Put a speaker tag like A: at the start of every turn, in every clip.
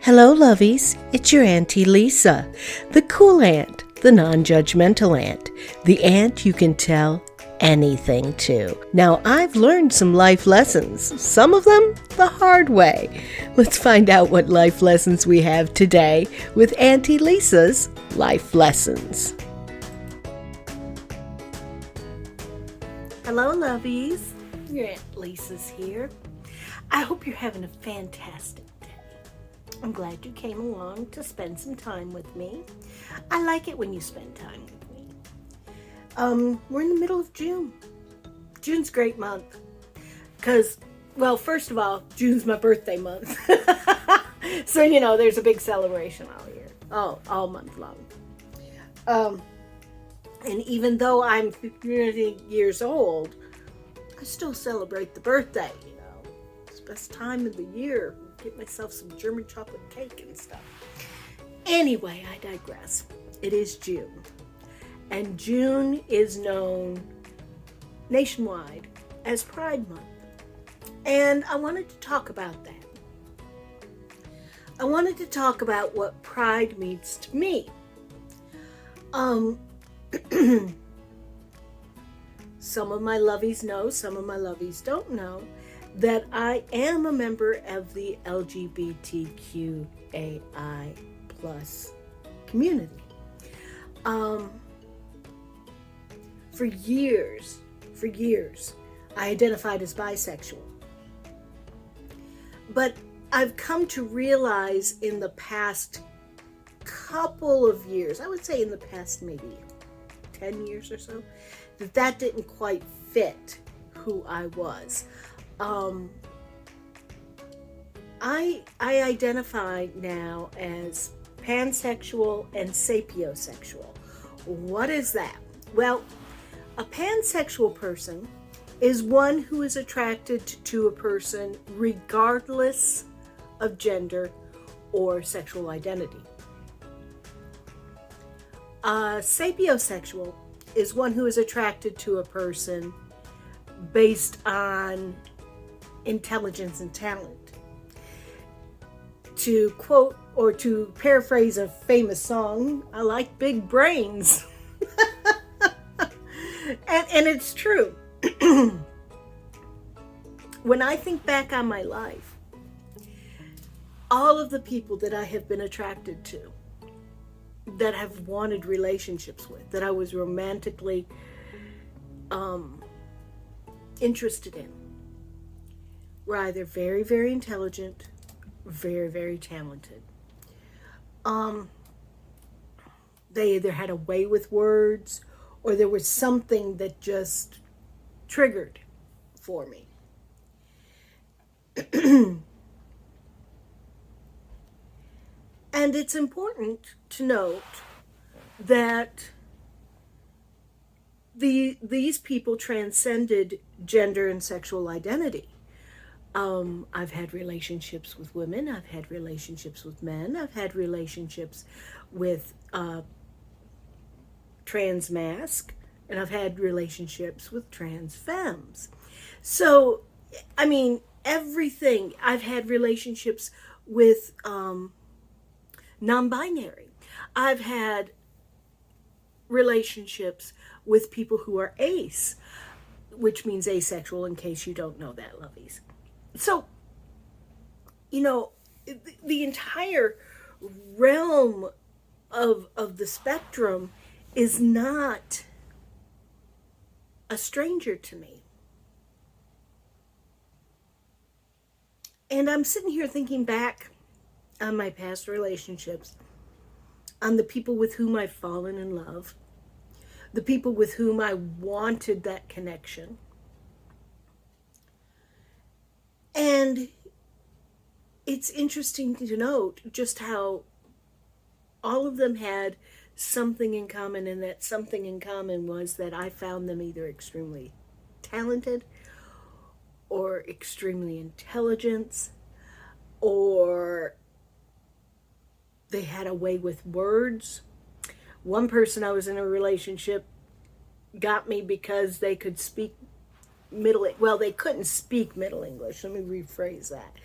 A: Hello, Lovies. It's your Auntie Lisa, the cool aunt, the non-judgmental aunt, the aunt you can tell anything to. Now, I've learned some life lessons, some of them the hard way. Let's find out what life lessons we have today with Auntie Lisa's Life Lessons. Hello, Lovies. Your Aunt Lisa's here. I hope you're having a fantastic day. I'm glad you came along to spend some time with me. I like it when you spend time with me. We're in the middle of June. June's a great month because, well, first of all, June's my birthday month. So, there's a big celebration all year, all month long. And even though I'm 50 years old, I still celebrate the birthday, It's the best time of the year. Get myself some German chocolate cake and stuff. Anyway, I digress. It is June. And June is known nationwide as Pride Month. And I wanted to talk about that. I wanted to talk about what pride means to me. Some of my lovies know, some of my lovies don't know that I am a member of the LGBTQAI plus community. For years, I identified as bisexual. But I've come to realize in the past couple of years, I would say in the past maybe 10 years or so, that didn't quite fit who I was. I identify now as pansexual and sapiosexual. What is that? Well, a pansexual person is one who is attracted to a person regardless of gender or sexual identity. Sapiosexual is one who is attracted to a person based on intelligence and talent. To quote or to paraphrase a famous song, I like big brains. and it's true. When I think back on my life, all of the people that I have been attracted to, that have wanted relationships with, that I was romantically interested in, were either very, very intelligent, very, very talented. They either had a way with words or there was something that just triggered for me. And it's important to note that these people transcended gender and sexual identity. I've had relationships with women, I've had relationships with men, I've had relationships with trans masc, and I've had relationships with trans femmes. So, everything. I've had relationships with non-binary. I've had relationships with people who are ace, which means asexual, in case you don't know that, lovies. So, the entire realm of the spectrum is not a stranger to me. And I'm sitting here thinking back on my past relationships, on the people with whom I've fallen in love, the people with whom I wanted that connection. And it's interesting to note just how all of them had something in common, and that something in common was that I found them either extremely talented or extremely intelligent, or they had a way with words. One person I was in a relationship got me because they could speak they couldn't speak Middle English. Let me rephrase that.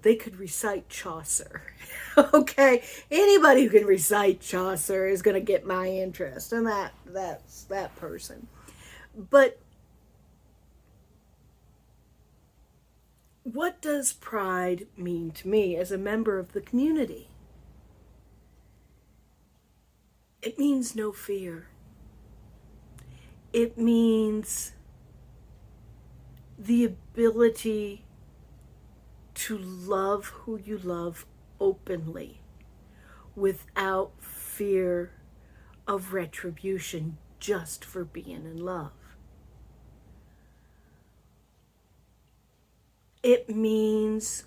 A: they could recite Chaucer. Okay, anybody who can recite Chaucer is going to get my interest, and that's that person. But what does pride mean to me as a member of the community? It means no fear. It means the ability to love who you love openly without fear of retribution just for being in love. It means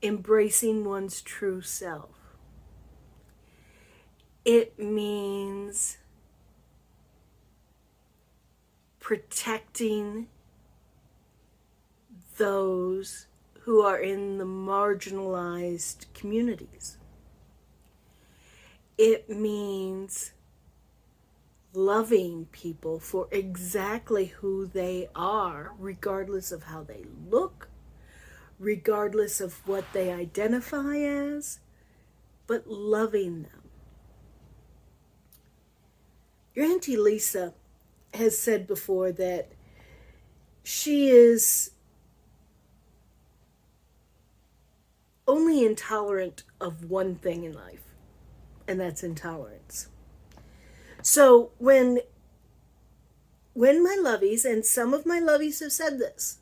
A: embracing one's true self. It means protecting those who are in the marginalized communities. It means loving people for exactly who they are, regardless of how they look, regardless of what they identify as, but loving them. Your Auntie Lisa has said before that she is only intolerant of one thing in life, and that's intolerance. So when my lovies, and some of my lovies have said this,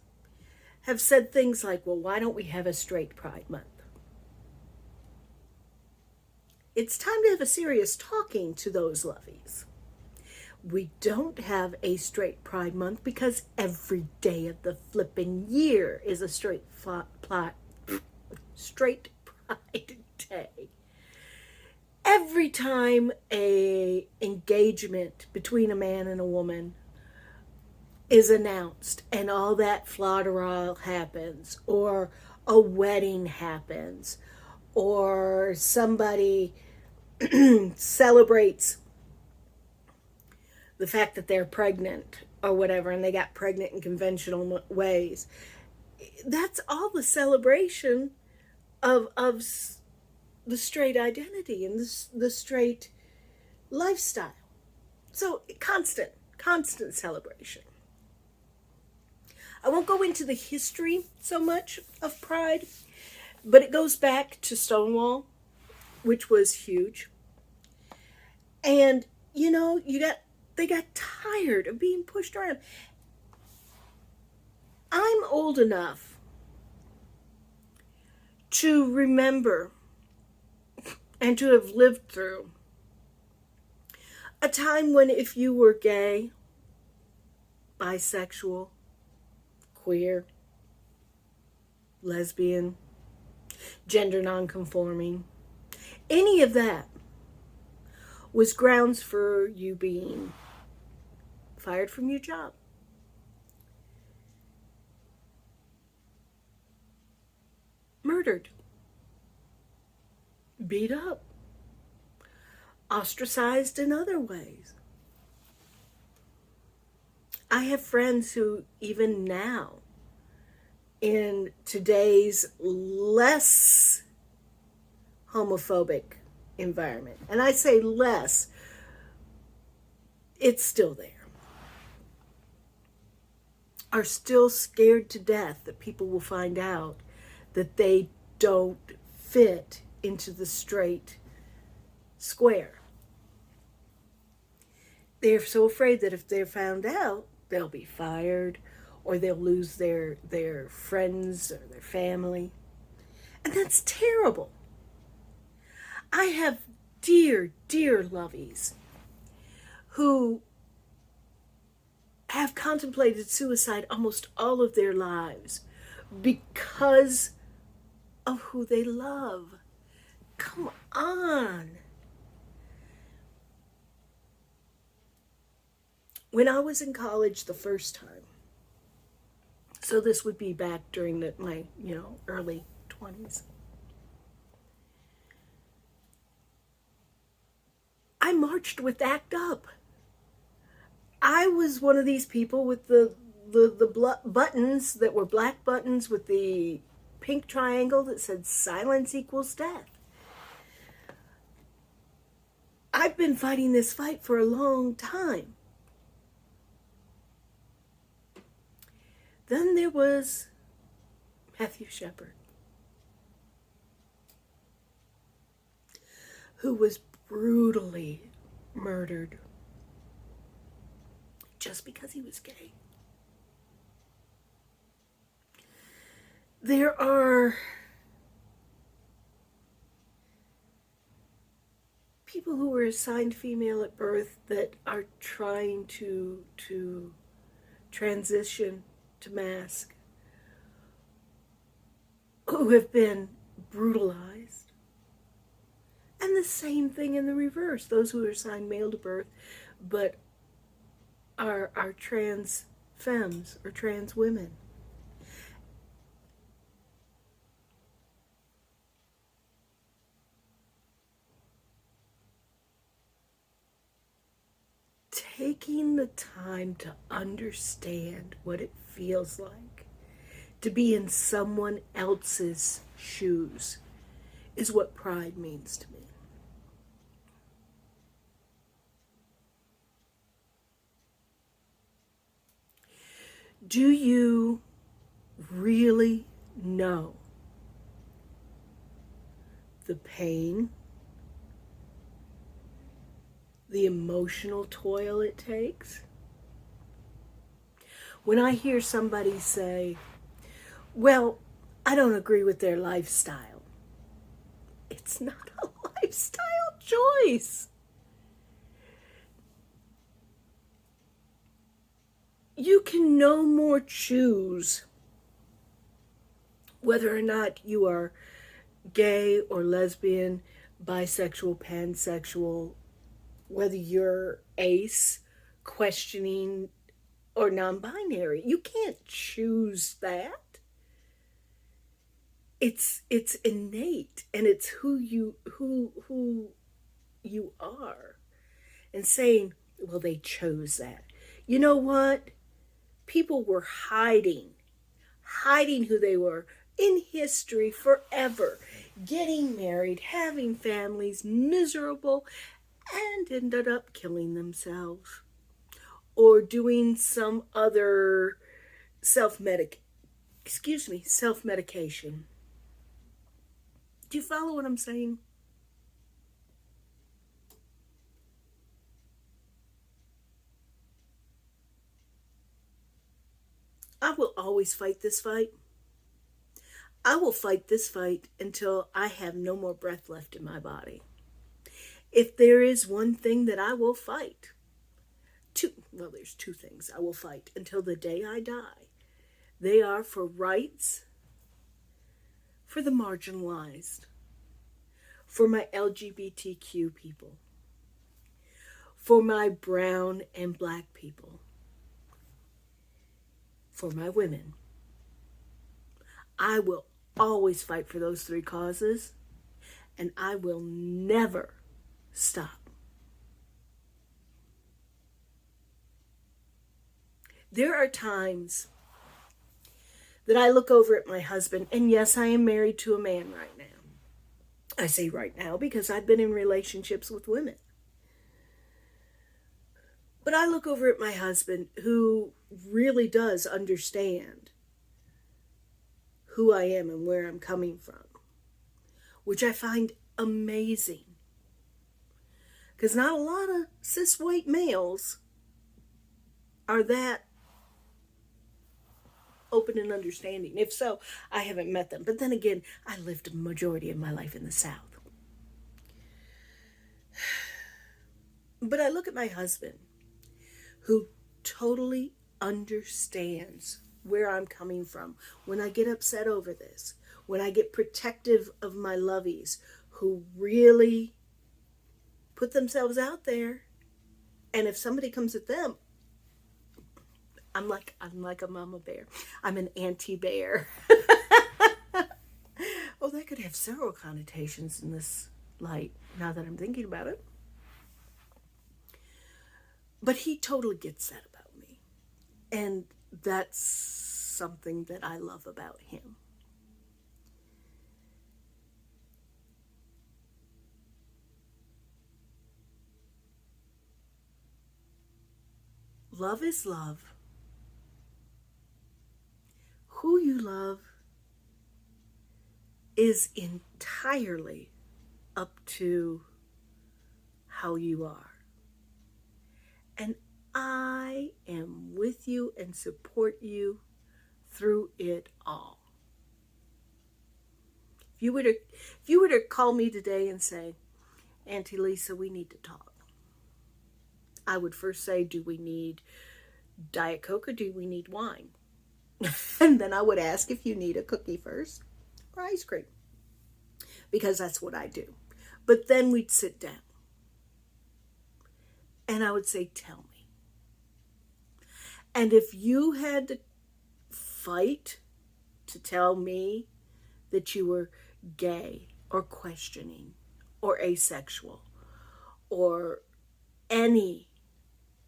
A: have said things like, well, why don't we have a straight Pride Month? It's time to have a serious talking to those lovies. We don't have a straight Pride Month because every day of the flipping year is a straight Pride Day. Every time a engagement between a man and a woman is announced and all that flaw happens, or a wedding happens, or somebody celebrates the fact that they're pregnant or whatever, and they got pregnant in conventional ways. That's all the celebration of the straight identity and the straight lifestyle. So constant celebration. I won't go into the history so much of Pride, but it goes back to Stonewall, which was huge. And, you know, they got tired of being pushed around. I'm old enough to remember and to have lived through a time when if you were gay, bisexual, queer, lesbian, gender nonconforming, any of that was grounds for you being fired from your job. Murdered. Beat up. Ostracized in other ways. I have friends who, even now, in today's less homophobic environment, and I say less, it's still there, are still scared to death that people will find out that they don't fit into the straight square. They're so afraid that if they're found out, they'll be fired, or they'll lose their friends or their family. And that's terrible. I have dear lovies who have contemplated suicide almost all of their lives because of who they love. Come on. When I was in college the first time, so this would be back during my early 20s, I marched with ACT UP. I was one of these people with the buttons that were black buttons with the pink triangle that said silence equals death. I've been fighting this fight for a long time. Then there was Matthew Shepard, who was brutally murdered just because he was gay. There are people who were assigned female at birth that are trying to transition to masc, who have been brutalized. And the same thing in the reverse. Those who are assigned male to birth but are trans femmes or trans women. Taking the time to understand what it feels like to be in someone else's shoes is what pride means to me. Do you really know the pain, the emotional toil it takes? When I hear somebody say, well, I don't agree with their lifestyle, it's not a lifestyle choice. You can no more choose whether or not you are gay or lesbian, bisexual, pansexual, whether you're ace, questioning, or non-binary. You can't choose that. It's innate, and it's who you are. And saying, well, they chose that. You know what? People were hiding who they were in history forever, getting married, having families, miserable, and ended up killing themselves or doing some other self-medication. Do you follow what I'm saying? I will always fight this fight. I will fight this fight until I have no more breath left in my body. If there is one thing that I will fight, there's two things I will fight until the day I die. They are for rights for the marginalized, for my LGBTQ people, for my brown and black people, for my women. I will always fight for those three causes, and I will never stop. There are times that I look over at my husband, and yes, I am married to a man right now. I say right now because I've been in relationships with women. But I look over at my husband, who really does understand who I am and where I'm coming from, which I find amazing. Because not a lot of cis white males are that open and understanding. If so, I haven't met them. But then again, I lived a majority of my life in the South. But I look at my husband, who totally understands where I'm coming from when I get upset over this, when I get protective of my lovies, who really put themselves out there. And if somebody comes at them, I'm like a mama bear. I'm an Auntie bear. Oh, that could have several connotations in this light, now that I'm thinking about it. But he totally gets that about me. And that's something that I love about him. love is love. Who you love is entirely up to how you are. And I am with you and support you through it all. If you were to call me today and say, Auntie Lisa, we need to talk, I would first say, do we need Diet Coke or do we need wine? And then I would ask if you need a cookie first or ice cream, because that's what I do. But then we'd sit down and I would say, tell me. And if you had to fight to tell me that you were gay or questioning or asexual or any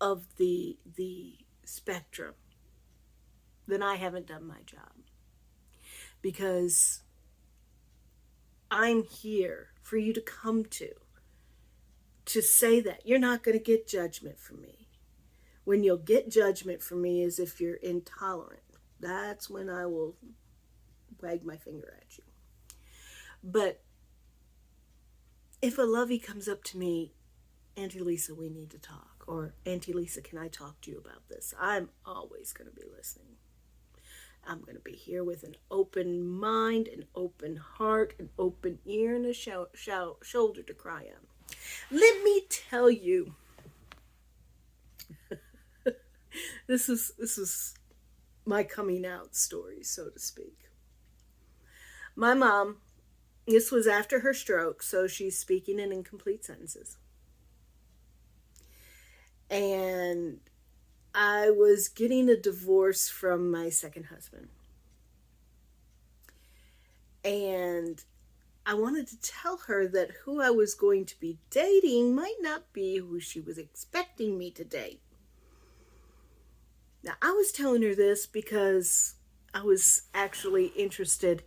A: of the spectrum, then I haven't done my job. Because I'm here for you to come to say that. You're not going to get judgment from me. When you'll get judgment from me is if you're intolerant. That's when I will wag my finger at you. But if a lovey comes up to me, Auntie Lisa, we need to talk. Or Auntie Lisa, can I talk to you about this? I'm always going to be listening. I'm going to be here with an open mind, an open heart, an open ear, and a shoulder to cry on. Let me tell you, this is my coming out story, so to speak. My mom, this was after her stroke, so she's speaking in incomplete sentences. And I was getting a divorce from my second husband. And I wanted to tell her that who I was going to be dating might not be who she was expecting me to date. Now, I was telling her this because I was actually interested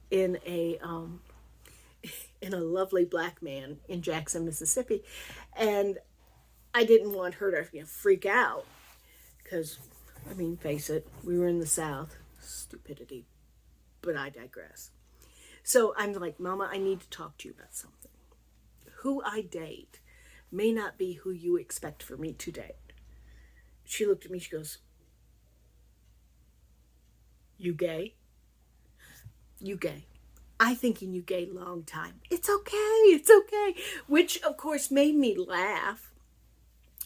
A: in a lovely black man in Jackson, Mississippi. And I didn't want her to freak out. Because, I mean, face it, we were in the South. Stupidity. But I digress. So I'm like, Mama, I need to talk to you about something. Who I date may not be who you expect for me to date. She looked at me, she goes, you gay? You gay. I thinking you gay long time. It's okay. Which, of course, made me laugh.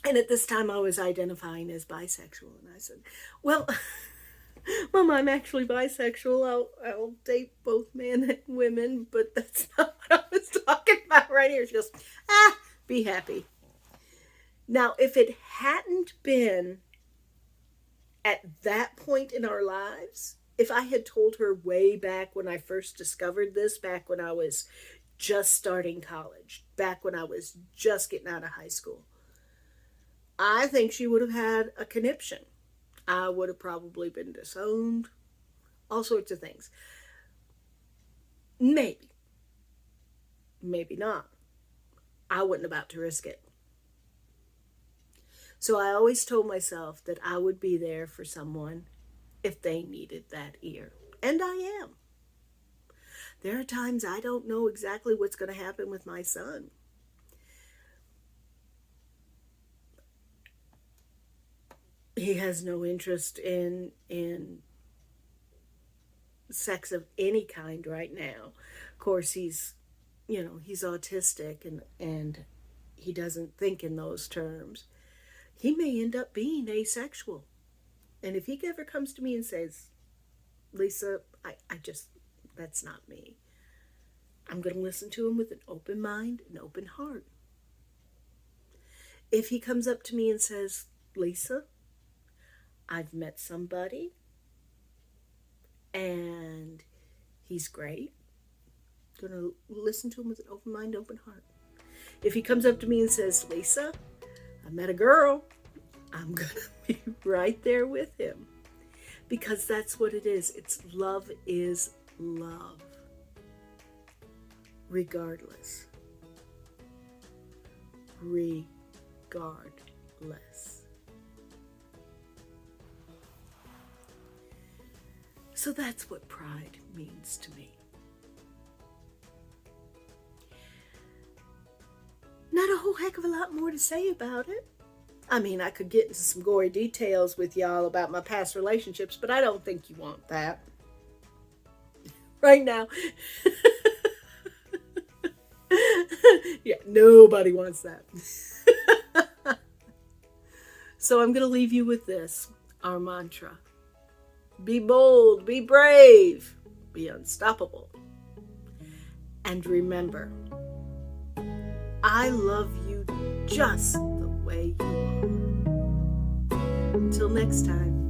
A: And at this time, I was identifying as bisexual. And I said, well, Mom, I'm actually bisexual. I'll date both men and women, but that's not what I was talking about right here. She goes, be happy. Now, if it hadn't been at that point in our lives, if I had told her way back when I first discovered this, back when I was just starting college, back when I was just getting out of high school, I think she would have had a conniption. I would have probably been disowned. All sorts of things. Maybe. Maybe not. I wasn't about to risk it. So I always told myself that I would be there for someone if they needed that ear. And I am. There are times I don't know exactly what's going to happen with my son. He has no interest in sex of any kind right now. Of course, he's autistic and he doesn't think in those terms. He may end up being asexual. And if he ever comes to me and says, Lisa, I just, that's not me, I'm going to listen to him with an open mind, an open heart. If he comes up to me and says, Lisa, I've met somebody and he's great, I'm going to listen to him with an open mind, open heart. If he comes up to me and says, Lisa, I met a girl, I'm going to be right there with him. Because that's what it is. It's love is love. Regardless. Regardless. So that's what pride means to me. Not a whole heck of a lot more to say about it. I mean, I could get into some gory details with y'all about my past relationships, but I don't think you want that right now. Yeah, nobody wants that. So I'm going to leave you with this, our mantra. Be bold, be brave, be unstoppable. And remember, I love you just the way you are. Until next time.